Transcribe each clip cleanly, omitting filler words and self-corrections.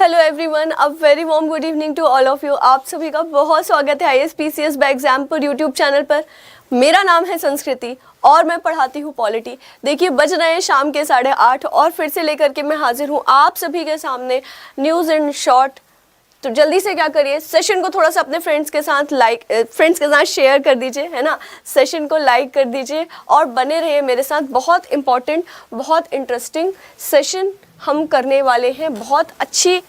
Hello everyone, a very warm good evening to all of you. आप सभी का बहुत स्वागत है ISPCS by example YouTube channel पर। मेरा नाम है संस्कृति और मैं पढ़ाती हूँ पॉलिटी। देखिए, बज रहे हैं शाम के 8:30 और फिर से लेकर के मैं हाजिर हूँ आप सभी के सामने न्यूज़ इन शॉर्ट। तो जल्दी से क्या करिए, सेशन को थोड़ा सा अपने फ्रेंड्स के साथ शेयर कर दीजिए, है ना। सेशन को लाइक कर दीजिए और बने रहिए मेरे साथ। बहुत इंपॉर्टेंट, बहुत इंटरेस्टिंग सेशन हम करने वाले हैं। बहुत अच्छी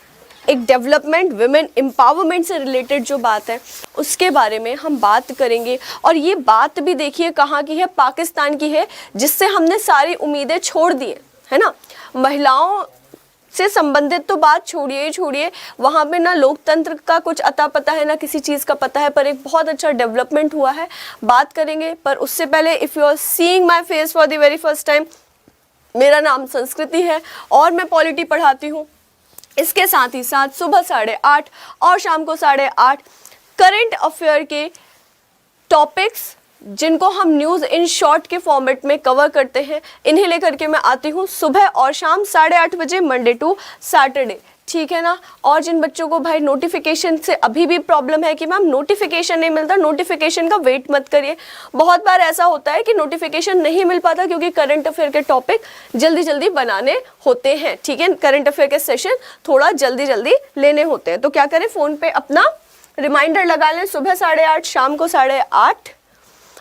एक डेवलपमेंट, विमेन एम्पावरमेंट से रिलेटेड जो बात है उसके बारे में हम बात करेंगे। और ये बात भी देखिए कहाँ की है, पाकिस्तान की है, जिससे हमने सारी उम्मीदें छोड़ दी है ना। महिलाओं से संबंधित तो बात छोड़िए, वहाँ पे ना लोकतंत्र का कुछ अता पता है ना किसी चीज़ का पता है, पर एक बहुत अच्छा डेवलपमेंट हुआ है, बात करेंगे। पर उससे पहले, if you are seeing my face for the very first time, मेरा नाम संस्कृति है और मैं पॉलिटी पढ़ाती हूँ। इसके साथ ही साथ सुबह 8:30 और शाम को 8:30 करंट अफेयर के टॉपिक्स जिनको हम न्यूज़ इन शॉर्ट के फॉर्मेट में कवर करते हैं, इन्हें लेकर के मैं आती हूँ सुबह और शाम 8:30 बजे, मंडे टू सैटरडे, ठीक है ना। और जिन बच्चों को भाई नोटिफिकेशन से अभी भी प्रॉब्लम है कि मैम नोटिफिकेशन नहीं मिलता, नोटिफिकेशन का वेट मत करिए। बहुत बार ऐसा होता है कि नोटिफिकेशन नहीं मिल पाता क्योंकि करंट अफेयर के टॉपिक जल्दी जल्दी बनाने होते हैं, ठीक है। करंट अफेयर के सेशन थोड़ा जल्दी जल्दी लेने होते हैं, तो क्या करें, फ़ोन पे अपना रिमाइंडर लगा लें, सुबह 8:30, शाम को 8:30,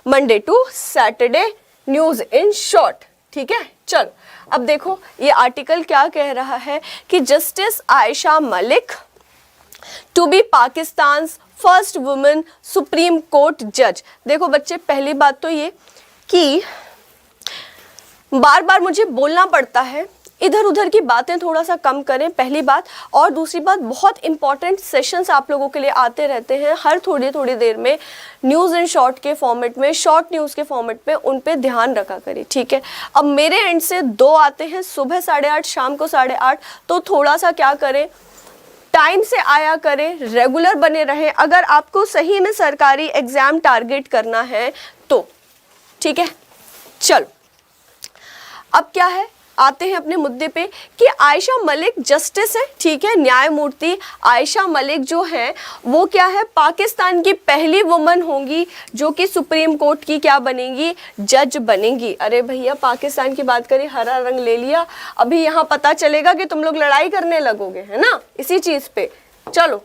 Monday to Saturday, news in short, ठीक है। चलो अब देखो ये आर्टिकल क्या कह रहा है कि justice Ayesha Malik to be Pakistan first women supreme court जज। देखो बच्चे, पहली बात तो ये कि बार बार मुझे बोलना पड़ता है, इधर उधर की बातें थोड़ा सा कम करें, पहली बात। और दूसरी बात, बहुत इंपॉर्टेंट सेशंस आप लोगों के लिए आते रहते हैं हर थोड़ी थोड़ी देर में, न्यूज़ इन शॉर्ट के फॉर्मेट में, शॉर्ट न्यूज़ के फॉर्मेट में, उन पे ध्यान रखा करिए, ठीक है। अब मेरे एंड से 2 आते हैं, सुबह 8:30, शाम को 8:30, तो थोड़ा सा क्या करें, टाइम से आया करें, रेगुलर बने रहें अगर आपको सही में सरकारी एग्जाम टारगेट करना है तो, ठीक है। चलो अब क्या है, आते हैं अपने मुद्दे पे कि आयशा मलिक जस्टिस है, ठीक है। न्यायमूर्ति आयशा मलिक जो है वो क्या है, पाकिस्तान की पहली वुमन होंगी जो कि सुप्रीम कोर्ट की क्या बनेंगी, जज बनेंगी। अरे भैया, पाकिस्तान की बात करें, हरा रंग ले लिया, अभी यहाँ पता चलेगा कि तुम लोग लड़ाई करने लगोगे, है ना, इसी चीज पे। चलो,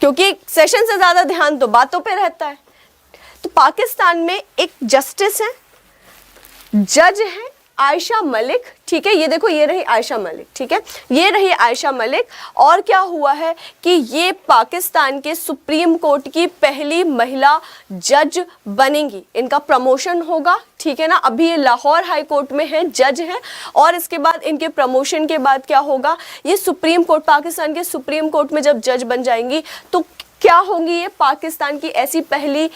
क्योंकि सेशन से ज्यादा ध्यान तो बातों पे रहता है। तो पाकिस्तान में एक जस्टिस है, जज है आयशा मलिक, ठीक है। ये देखो, ये रही आयशा मलिक, ठीक है, ये रही आयशा मलिक। और क्या हुआ है कि ये पाकिस्तान के सुप्रीम कोर्ट की पहली महिला जज बनेंगी, इनका प्रमोशन होगा, ठीक है ना। अभी ये लाहौर हाई कोर्ट में है, जज है, और इसके बाद इनके प्रमोशन के बाद क्या होगा, ये सुप्रीम कोर्ट, पाकिस्तान के सुप्रीम कोर्ट में जब जज बन जाएंगी तो क्या होंगी, ये पाकिस्तान की ऐसी पहली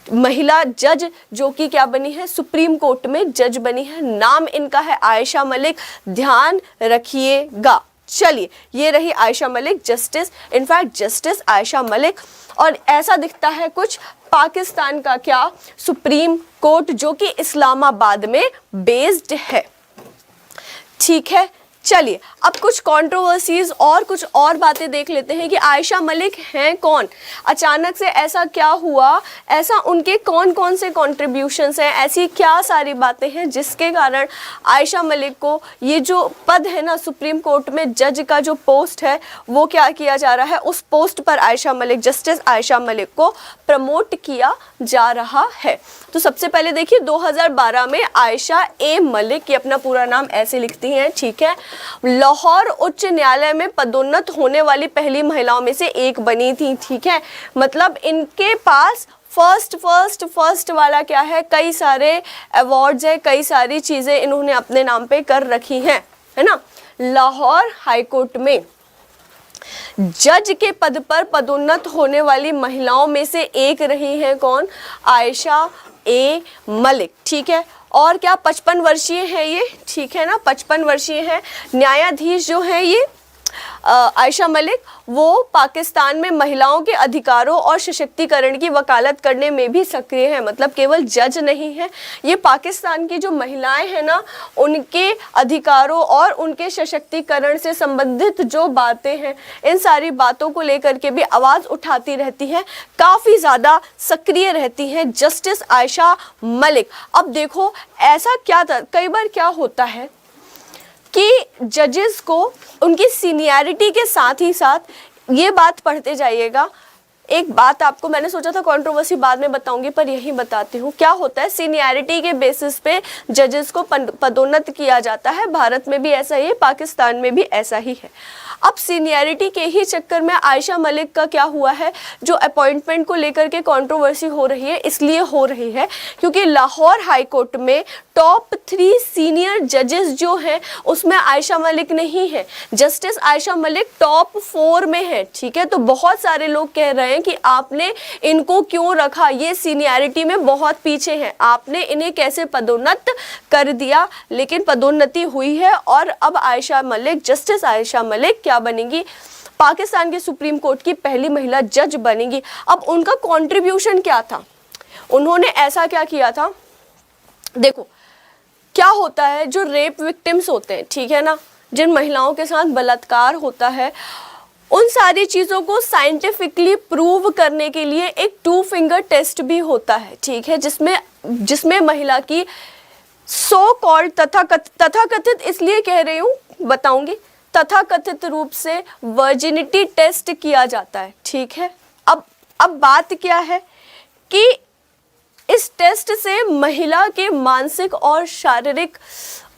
महिला जज जो कि क्या बनी है, सुप्रीम कोर्ट में जज बनी है। नाम इनका है आयशा मलिक, ध्यान रखिएगा। चलिए, ये रही Ayesha Malik, justice, in fact justice Ayesha Malik. और ऐसा दिखता है कुछ पाकिस्तान का क्या सुप्रीम कोर्ट, जो कि इस्लामाबाद में बेस्ड है, ठीक है। चलिए अब कुछ कंट्रोवर्सीज और कुछ और बातें देख लेते हैं कि आयशा मलिक हैं कौन, अचानक से ऐसा क्या हुआ, ऐसा उनके कौन कौन से कॉन्ट्रीब्यूशंस हैं, ऐसी क्या सारी बातें हैं जिसके कारण आयशा मलिक को ये जो पद है ना सुप्रीम कोर्ट में जज का जो पोस्ट है वो क्या किया जा रहा है, उस पोस्ट पर आयशा मलिक, जस्टिस आयशा मलिक को प्रमोट किया जा रहा है। तो सबसे पहले देखिए, 2012 में आयशा ए मलिक, ये अपना पूरा नाम ऐसे लिखती हैं, ठीक है, लाहौर उच्च न्यायालय में पदोन्नत होने वाली पहली महिलाओं में से एक बनी थी, ठीक है। मतलब इनके पास फर्स्ट वाला क्या है, कई सारे अवार्ड्स है, कई सारी चीजें इन्होंने अपने नाम पे कर रखी हैं, है ना। लाहौर हाई कोर्ट में जज के पद पर पदोन्नत होने वाली महिलाओं में से एक रही है कौन, आयशा ए मलिक, ठीक है। और क्या 55 वर्षीय है ये, ठीक है ना, 55 वर्षीय है। न्यायाधीश जो है ये आयशा मलिक, वो पाकिस्तान में महिलाओं के अधिकारों और सशक्तिकरण की वकालत करने में भी सक्रिय हैं। मतलब केवल जज नहीं है, ये पाकिस्तान की जो महिलाएं हैं ना, उनके अधिकारों और उनके सशक्तिकरण से संबंधित जो बातें हैं, इन सारी बातों को लेकर के भी आवाज़ उठाती रहती हैं, काफ़ी ज़्यादा सक्रिय रहती हैं जस्टिस आयशा मलिक। अब देखो ऐसा क्या था, कई बार क्या होता है कि जजेस को उनकी सीनियरिटी के साथ ही साथ, ये बात पढ़ते जाइएगा, एक बात आपको मैंने सोचा था कंट्रोवर्सी बाद में बताऊंगी पर यही बताती हूँ। क्या होता है, सीनियरिटी के बेसिस पे जजेस को पदोन्नत किया जाता है। भारत में भी ऐसा ही है, पाकिस्तान में भी ऐसा ही है। अब सीनियरिटी के ही चक्कर में आयशा मलिक का क्या हुआ है, जो अपॉइंटमेंट को लेकर के कंट्रोवर्सी हो रही है, इसलिए हो रही है क्योंकि लाहौर हाई कोर्ट में टॉप 3 सीनियर जजेस जो हैं उसमें आयशा मलिक नहीं है। जस्टिस आयशा मलिक टॉप 4 में है। ठीक है, तो बहुत सारे लोग कह रहे हैं कि आपने इनको क्यों रखा, ये सीनियरिटी में बहुत पीछे हैं, आपने इन्हें कैसे पदोन्नत कर दिया। लेकिन पदोन्नति हुई है और अब आयशा मलिक, जस्टिस आयशा मलिक क्या बनेंगी, पाकिस्तान के सुप्रीम कोर्ट की पहली महिला जज बनेंगी। अब उनका कंट्रीब्यूशन क्या था, उन्होंने ऐसा क्या किया था, देखो क्या होता है, जो रेप विक्टिम्स होते हैं, ठीक है ना, जिन महिलाओं के साथ बलात्कार होता है, उन सारी चीज़ों को साइंटिफिकली प्रूव करने के लिए एक 2 फिंगर टेस्ट भी होता है। ठीक है, जिसमें महिला की सो कॉल्ड तथाकथित इसलिए कह रही हूँ, बताऊंगी, तथाकथित रूप से वर्जिनिटी टेस्ट किया जाता है। ठीक है, अब बात क्या है कि इस टेस्ट से महिला के मानसिक और शारीरिक,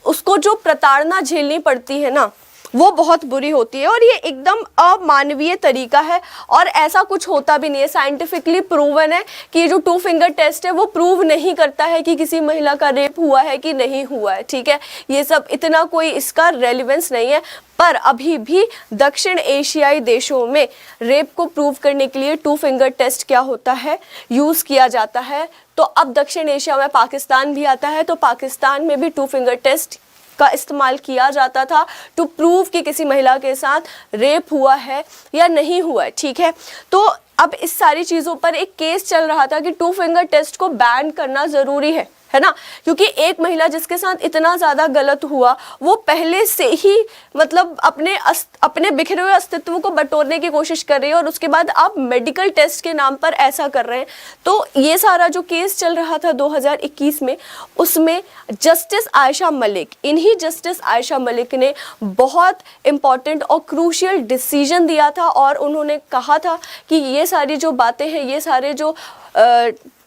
उसको जो प्रताड़ना झेलनी पड़ती है ना, वो बहुत बुरी होती है और ये एकदम अमानवीय तरीका है और ऐसा कुछ होता भी नहीं है। साइंटिफिकली प्रूवन है कि ये जो 2 फिंगर टेस्ट है वो प्रूव नहीं करता है कि किसी महिला का रेप हुआ है कि नहीं हुआ है। ठीक है, ये सब इतना कोई इसका रेलिवेंस नहीं है। पर अभी भी दक्षिण एशियाई देशों में रेप को प्रूव करने के लिए 2 फिंगर टेस्ट क्या होता है, यूज़ किया जाता है। तो अब दक्षिण एशिया में पाकिस्तान भी आता है, तो पाकिस्तान में भी 2 फिंगर टेस्ट का इस्तेमाल किया जाता था टू प्रूव कि किसी महिला के साथ रेप हुआ है या नहीं हुआ है। ठीक है, तो अब इस सारी चीज़ों पर एक केस चल रहा था कि 2 फिंगर टेस्ट को बैन करना ज़रूरी है ना, क्योंकि एक महिला जिसके साथ इतना ज़्यादा गलत हुआ, वो पहले से ही मतलब अपने बिखरे हुए अस्तित्व को बटोरने की कोशिश कर रही है और उसके बाद आप मेडिकल टेस्ट के नाम पर ऐसा कर रहे हैं। तो ये सारा जो केस चल रहा था 2021 में, उसमें जस्टिस आयशा मलिक, इन्हीं जस्टिस आयशा मलिक ने बहुत इम्पॉर्टेंट और क्रूशियल डिसीजन दिया था और उन्होंने कहा था कि ये सारी जो बातें हैं, ये सारे जो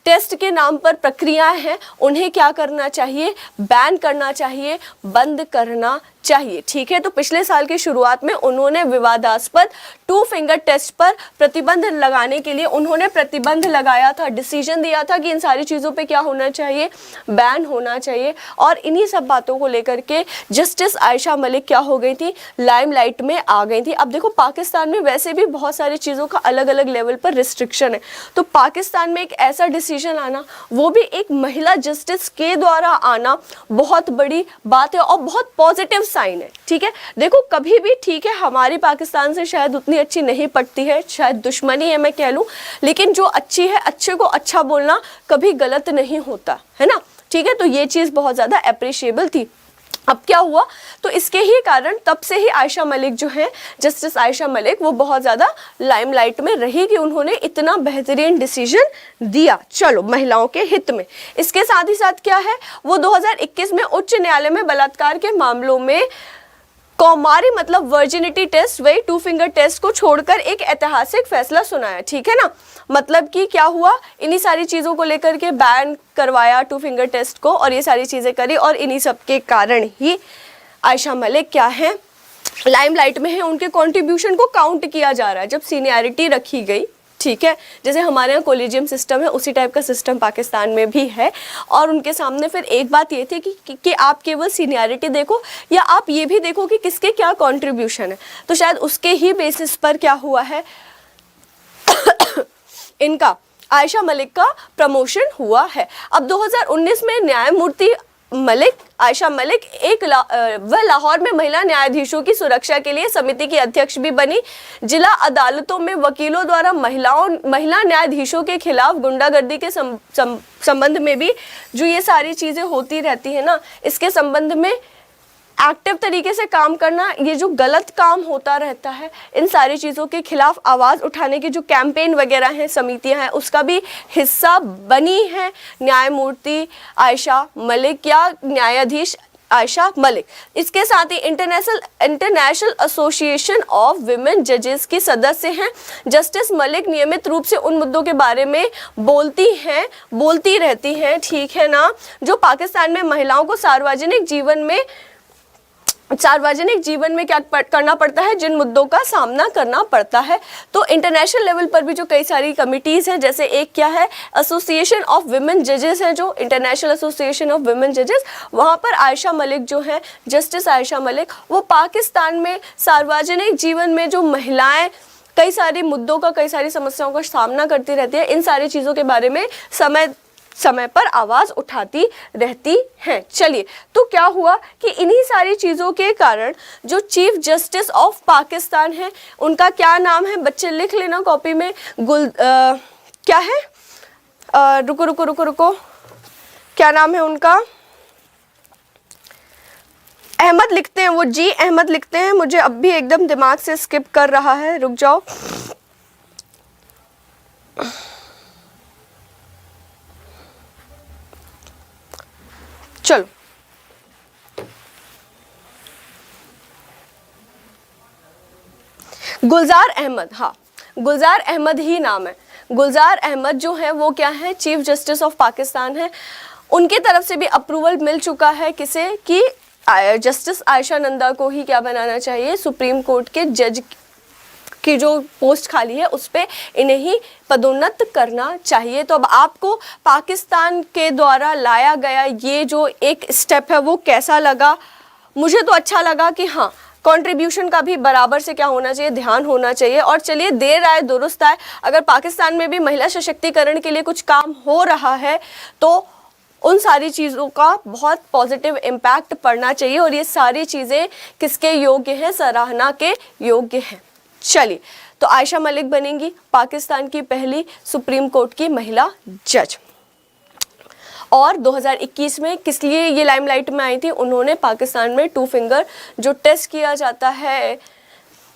टेस्ट के नाम पर प्रक्रियाएं हैं, उन्हें क्या करना चाहिए, बैन करना चाहिए, बंद करना चाहिए। ठीक है, तो पिछले साल की शुरुआत में उन्होंने विवादास्पद 2 फिंगर टेस्ट पर प्रतिबंध लगाने के लिए उन्होंने प्रतिबंध लगाया था, डिसीजन दिया था कि इन सारी चीज़ों पे क्या होना चाहिए, बैन होना चाहिए। और इन्हीं सब बातों को लेकर के जस्टिस आयशा मलिक क्या हो गई थी, लाइमलाइट में आ गई थी। अब देखो पाकिस्तान में वैसे भी बहुत सारी चीज़ों का अलग अलग लेवल पर रिस्ट्रिक्शन है, तो पाकिस्तान में एक ऐसा डिसीजन आना, वो भी एक महिला जस्टिस के द्वारा आना, बहुत बड़ी बात है और बहुत पॉजिटिव साइन है। ठीक है, देखो कभी भी, ठीक है, हमारी पाकिस्तान से शायद उतनी अच्छी नहीं पड़ती है, शायद दुश्मनी है मैं कह लूँ, लेकिन जो अच्छी है, अच्छे को अच्छा बोलना कभी गलत नहीं होता है ना। ठीक है, तो ये चीज़ बहुत ज़्यादा अप्रिशिएबल थी। अब क्या हुआ, तो इसके ही कारण तब से ही आयशा मलिक जो है, जस्टिस आयशा मलिक, वो बहुत ज़्यादा लाइमलाइट में रही कि उन्होंने इतना बेहतरीन डिसीजन दिया, चलो महिलाओं के हित में। इसके साथ ही साथ क्या है, वो 2021 में उच्च न्यायालय में बलात्कार के मामलों में कौमारी मतलब वर्जिनिटी टेस्ट, वही 2 फिंगर टेस्ट को छोड़कर एक ऐतिहासिक फैसला सुनाया। ठीक है ना, मतलब कि क्या हुआ, इन्हीं सारी चीज़ों को लेकर के बैन करवाया 2 फिंगर टेस्ट को और ये सारी चीज़ें करी और इन्हीं सब के कारण ही आयशा मलिक क्या है, लाइमलाइट में है। उनके कंट्रीब्यूशन को काउंट किया जा रहा है जब सीनियरिटी रखी गई। ठीक है, जैसे हमारे यहाँ कोलिजियम सिस्टम है, उसी टाइप का सिस्टम पाकिस्तान में भी है। और उनके सामने फिर एक बात ये थी कि आप केवल सीनियरिटी देखो या आप ये भी देखो कि किसके क्या कंट्रीब्यूशन है, तो शायद उसके ही बेसिस पर क्या हुआ है इनका, आयशा मलिक का प्रमोशन हुआ है। अब 2019 में न्यायमूर्ति आयशा मलिक वह लाहौर में महिला न्यायाधीशों की सुरक्षा के लिए समिति की अध्यक्ष भी बनी। जिला अदालतों में वकीलों द्वारा महिला न्यायाधीशों के खिलाफ गुंडागर्दी के संबंध में भी जो ये सारी चीज़ें होती रहती है ना, इसके संबंध में एक्टिव तरीके से काम करना, ये जो गलत काम होता रहता है, इन सारी चीज़ों के खिलाफ आवाज़ उठाने की जो कैंपेन वगैरह हैं, समितियां हैं, उसका भी हिस्सा बनी है न्यायमूर्ति आयशा मलिक या न्यायाधीश आयशा मलिक। इसके साथ ही इंटरनेशनल एसोसिएशन ऑफ विमेन जजेस की सदस्य हैं। जस्टिस मलिक नियमित रूप से उन मुद्दों के बारे में बोलती रहती हैं, ठीक है ना, जो पाकिस्तान में महिलाओं को सार्वजनिक जीवन में क्या करना पड़ता है, जिन मुद्दों का सामना करना पड़ता है। तो इंटरनेशनल लेवल पर भी जो कई सारी कमिटीज़ हैं, जैसे एक क्या है, एसोसिएशन ऑफ विमेन जजेस है, जो इंटरनेशनल एसोसिएशन ऑफ विमेन जजेस, वहाँ पर आयशा मलिक जो है, जस्टिस आयशा मलिक, वो पाकिस्तान में सार्वजनिक जीवन में जो महिलाएं कई सारी मुद्दों का, कई सारी समस्याओं का सामना करती रहती है, इन सारी चीज़ों के बारे में समय पर आवाज़ उठाती रहती हैं। चलिए, तो क्या हुआ कि इन्हीं सारी चीज़ों के कारण जो चीफ जस्टिस ऑफ पाकिस्तान है, उनका क्या नाम है, बच्चे लिख लेना कॉपी में, क्या है, रुको, क्या नाम है उनका, अहमद लिखते हैं, वो जी अहमद लिखते हैं, मुझे अब भी एकदम दिमाग से स्किप कर रहा है, रुक जाओ। चलो, गुलजार अहमद, हाँ गुलजार अहमद ही नाम है। गुलजार अहमद जो है वो क्या है, चीफ जस्टिस ऑफ पाकिस्तान है। उनकी तरफ से भी अप्रूवल मिल चुका है किसे, कि जस्टिस आयशा नंदा को ही क्या बनाना चाहिए, सुप्रीम कोर्ट के जज की जो पोस्ट खाली है उस पे इन्हें ही पदोन्नत करना चाहिए। तो अब आपको पाकिस्तान के द्वारा लाया गया ये जो एक स्टेप है वो कैसा लगा? मुझे तो अच्छा लगा कि हाँ, कंट्रीब्यूशन का भी बराबर से क्या होना चाहिए, ध्यान होना चाहिए। और चलिए, देर आए दुरुस्त आए, अगर पाकिस्तान में भी महिला सशक्तिकरण के लिए कुछ काम हो रहा है तो उन सारी चीज़ों का बहुत पॉजिटिव इम्पैक्ट पड़ना चाहिए, और ये सारी चीज़ें किसके योग्य हैं, सराहना के योग्य हैं। चलिए, तो आयशा मलिक बनेंगी पाकिस्तान की पहली सुप्रीम कोर्ट की महिला जज। और 2021 में किस लिए ये लाइमलाइट में आई थी, उन्होंने पाकिस्तान में 2 फिंगर जो टेस्ट किया जाता है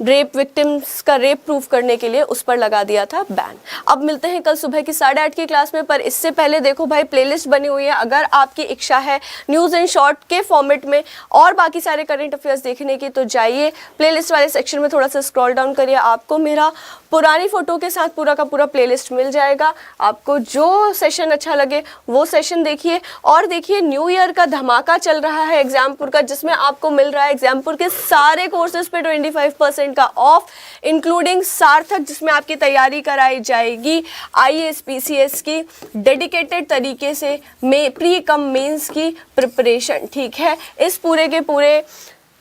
रेप विक्टिम्स का रेप प्रूफ करने के लिए, उस पर लगा दिया था बैन। अब मिलते हैं कल सुबह की 8:30 की क्लास में, पर इससे पहले देखो भाई, प्लेलिस्ट बनी हुई है। अगर आपकी इच्छा है न्यूज़ एंड शॉर्ट के फॉर्मेट में और बाकी सारे करंट अफेयर्स देखने की, तो जाइए प्लेलिस्ट वाले सेक्शन में थोड़ा सा स्क्रॉल डाउन करिए, आपको मेरा पुरानी फ़ोटो के साथ पूरा का पूरा प्लेलिस्ट मिल जाएगा। आपको जो सेशन अच्छा लगे वो सेशन देखिए। और देखिए, न्यू ईयर का धमाका चल रहा है एग्जामपुर का, जिसमें आपको मिल रहा है एग्जामपुर के सारे कोर्सेज पे 25% का ऑफ, इंक्लूडिंग सार्थक, जिसमें आपकी तैयारी कराई जाएगी IAS PCS की डेडिकेटेड तरीके से, प्री कम मेंस की प्रिपरेशन, ठीक है। इस पूरे के पूरे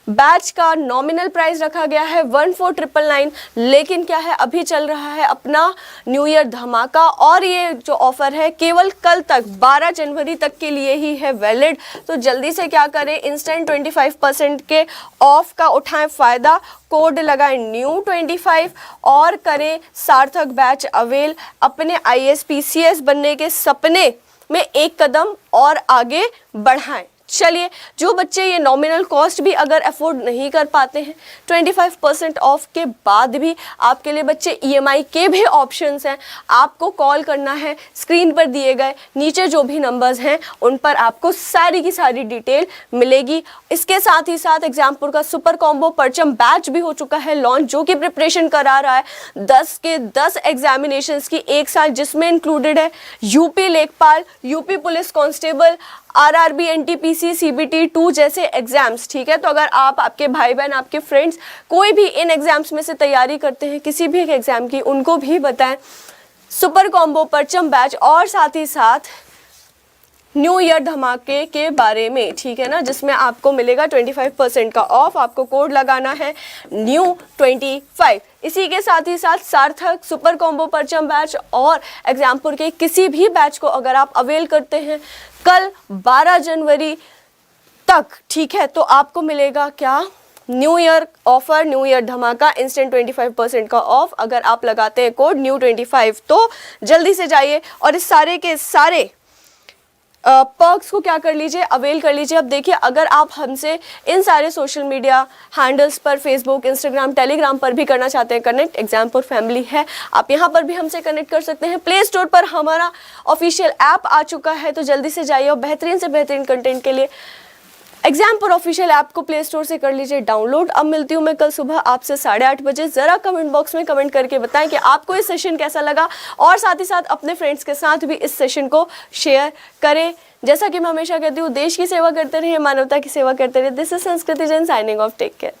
बैच का नॉमिनल प्राइस रखा गया है 14,999, लेकिन क्या है, अभी चल रहा है अपना न्यू ईयर धमाका, और ये जो ऑफर है केवल कल तक 12 जनवरी तक के लिए ही है वैलिड। तो जल्दी से क्या करें, इंस्टेंट 25% के ऑफ का उठाएं फ़ायदा, कोड लगाएं NEW25 और करें सार्थक बैच अवेल। अपने IAS PCS बनने के सपने में एक कदम और आगे बढ़ाएं। चलिए, जो बच्चे ये नॉमिनल कॉस्ट भी अगर अफोर्ड नहीं कर पाते हैं, 25% ऑफ के बाद भी आपके लिए बच्चे EMI के भी ऑप्शंस हैं। आपको कॉल करना है, स्क्रीन पर दिए गए नीचे जो भी नंबर्स हैं उन पर आपको सारी की सारी डिटेल मिलेगी। इसके साथ ही साथ एग्जामपुर का सुपर कॉम्बो परचम बैच भी हो चुका है लॉन्च, जो कि प्रिपरेशन करा रहा है 10 के 10 एग्जामिनेशंस की एक साल, जिसमें इंक्लूडेड है यूपी लेखपाल, UP police constable, RRB NTPC CBT 2 जैसे एग्जाम्स, ठीक है। तो अगर आप, आपके भाई बहन, आपके फ्रेंड्स कोई भी इन एग्जाम्स में से तैयारी करते हैं, किसी भी एक एग्जाम की, उनको भी बताएं सुपर कॉम्बो परचम बैच और साथ ही साथ न्यू ईयर धमाके के बारे में, ठीक है ना, जिसमें आपको मिलेगा 25% का ऑफ। आपको कोड लगाना है NEW25। इसी के साथ ही साथ सार्थक सुपर कॉम्बो परचम बैच और एग्जामपुर के किसी भी बैच को अगर आप अवेल करते हैं, कल 12 जनवरी तक, ठीक है, तो आपको मिलेगा क्या, new year offer, new year धमाका, इंस्टेंट 25% का ऑफ अगर आप लगाते हैं कोड NEW25। तो जल्दी से जाइए और इस सारे के सारे पर्क्स को क्या कर लीजिए, अवेल कर लीजिए। अब देखिए, अगर आप हमसे इन सारे सोशल मीडिया हैंडल्स पर, फेसबुक, इंस्टाग्राम, टेलीग्राम पर भी करना चाहते हैं कनेक्ट, एग्जाम्पल फैमिली है, आप यहाँ पर भी हमसे कनेक्ट कर सकते हैं। प्ले स्टोर पर हमारा ऑफिशियल ऐप आ चुका है, तो जल्दी से जाइए और बेहतरीन से बेहतरीन कंटेंट के लिए एग्जाम्पल ऑफिशियल ऐप को प्ले स्टोर से कर लीजिए डाउनलोड। अब मिलती हूँ मैं कल सुबह आपसे 8:30 बजे। ज़रा कमेंट बॉक्स में कमेंट करके बताएं कि आपको इस सेशन कैसा लगा, और साथ ही साथ अपने फ्रेंड्स के साथ भी इस सेशन को शेयर करें। जैसा कि मैं हमेशा कहती हूँ, देश की सेवा करते रहिए, मानवता की सेवा करते रहिए। This is Sanskriti Jain signing off. Take care.